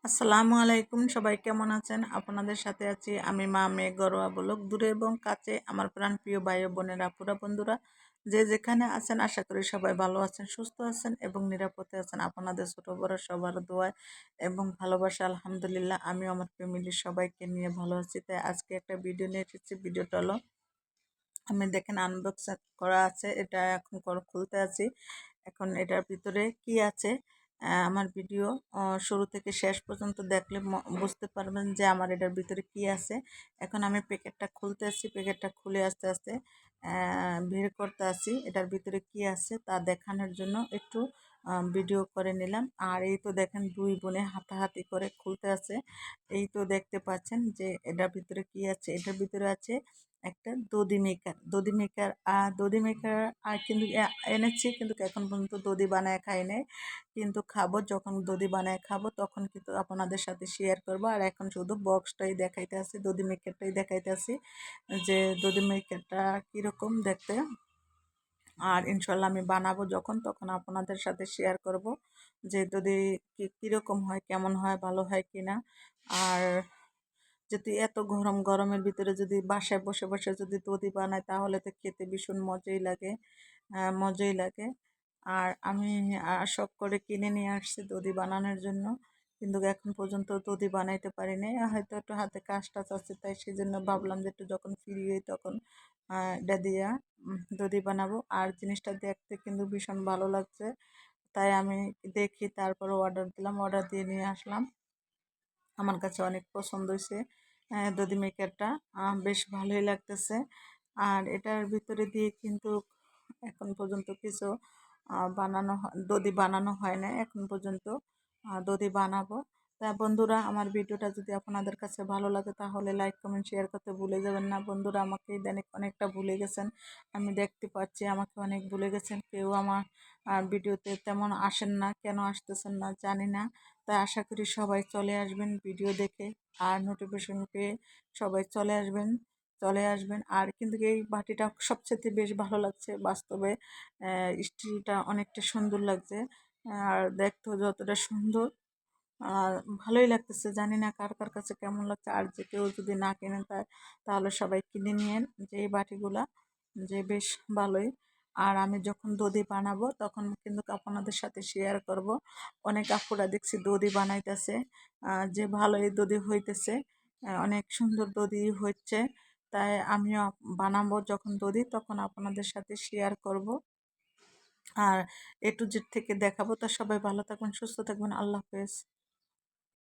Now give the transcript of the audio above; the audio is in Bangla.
আসসালামু আলাইকুম, সবাই কেমন আছেন? আপনাদের সাথে আছি আমি মা মেঘ ঘরোয়া ব্লগ। দূরে এবং কাছে আমার প্রাণপ্রিয় ভাই ও বোনেরা, আপুরা, বন্ধুরা, যে যেখানে আছেন আশা করি সবাই ভালো আছেন, সুস্থ আছেন এবং নিরাপদে আছেন। আপনাদের ছোট বড় সবার দোয়া এবং ভালোবাসা আলহামদুলিল্লাহ আমিও আমার ফ্যামিলির সবাইকে নিয়ে ভালো আছি। তাই আজকে একটা ভিডিও নিয়ে এসেছি। ভিডিওটা হলো, আমি দেখেন আনবক্স করা আছে, এটা এখন খুলতে আছি। এখন এটার ভিতরে কি আছে, আমার ভিডিও শুরু থেকে শেষ পর্যন্ত দেখলে বুঝতে পারবেন যে আমার এটার ভিতরে কি আছে। এখন আমি প্যাকেটটা খুলতে আসছি, প্যাকেটটা খুলে আস্তে আস্তে বের করতে আসি এটার ভিতরে কি আছে তা দেখানোর জন্য একটু ভিডিও করে নিলাম। আর এই তো দেখেন দুই বোনে হাতাহাতি করে খুলতে আছে। এই তো দেখতে পাচ্ছেন যে এটার ভিতরে কি আছে। এটার ভিতরে আছে একটা দধি মেকার আর কিন্তু এনেছি, কিন্তু এখন পর্যন্ত দধি বানায় খাই নাই। কিন্তু খাবো, যখন দধি বানায় খাবো তখন কিন্তু আপনাদের সাথে শেয়ার করব। আর এখন শুধু বক্সটাই দেখাইতে আছি, দধি মেকারটাই দেখাইতে আছি যে দধি মেকারটা কীরকম দেখতে। আর ইনশাল্লাহ আমি বানাবো যখন, তখন আপনাদের সাথে শেয়ার করব যে যদি কীরকম হয়, কেমন হয়, ভালো হয় কি না। আর যদি এত গরমের ভিতরে যদি বাসায় বসে বসে যদি দধি বানায় তাহলে তো খেতে ভীষণ মজাই লাগে। আর আমি শখ করে কিনে নিয়ে আসছি দধি বানানোর জন্য, কিন্তু এখন পর্যন্ত দধি বানাইতে পারিনি। হয়তো একটু হাতে কাজ টাজ আছে, তাই সেই জন্য ভাবলাম যে একটু যখন ফ্রি হই তখন এটা দিয়া দধি বানাবো। আর জিনিসটা দেখতে কিন্তু ভীষণ ভালো লাগছে, তাই আমি দেখি তারপরে অর্ডার দিলাম, অর্ডার দিয়ে নিয়ে আসলাম। আমার কাছে অনেক পছন্দ হয়েছে দধি মেকারটা, বেশ ভালোই লাগতেছে। আর এটার ভিতরে দিয়ে কিন্তু এখন পর্যন্ত কিছু দধি বানানো হয় না এখন পর্যন্ত। দধি বানাবো। তা বন্ধুরা, আমার ভিডিওটা যদি আপনাদের কাছে ভালো লাগে তাহলে লাইক কমেন্ট শেয়ার করতে ভুলে যাবেন না। বন্ধুরা আমাকে ইদানিং অনেকটা ভুলে গেছেন, আমি দেখতে পাচ্ছি আমাকে অনেক ভুলে গেছেন। কেউ আমার ভিডিওতে তেমন আসেন না, কেন আসতেছেন না জানি না। তাই আশা করি সবাই চলে আসবেন ভিডিও দেখে, আর নোটিফিকেশন পেয়ে সবাই চলে আসবেন। আর কিন্তু এই বাটিটা সবচেয়ে বেশ ভালো লাগছে বাস্তবে, স্টিলটা অনেকটা সুন্দর লাগছে। আর দেখতেও যতটা সুন্দর, আর ভালোই লাগতেছে। জানি না কার কার কাছে কেমন লাগছে। আর যে কেউ যদি না কেনেন তাহলে সবাই কিনে নিয়েন যে এই বাটিগুলা, যে বেশ ভালোই। আর আমি যখন দধি বানাবো তখন কিন্তু আপনাদের সাথে শেয়ার করব। অনেক আপুরা দেখছি দধি বানাইতেছে, যে ভালোই দধি হইতেছে, অনেক সুন্দর দধি হচ্ছে। তাই আমিও বানাবো যখন দধি, তখন আপনাদের সাথে শেয়ার করব। আর A to Z থেকে দেখাবো। তা সবাই ভালো থাকবেন, সুস্থ থাকবেন। আল্লাহ হাফেজ।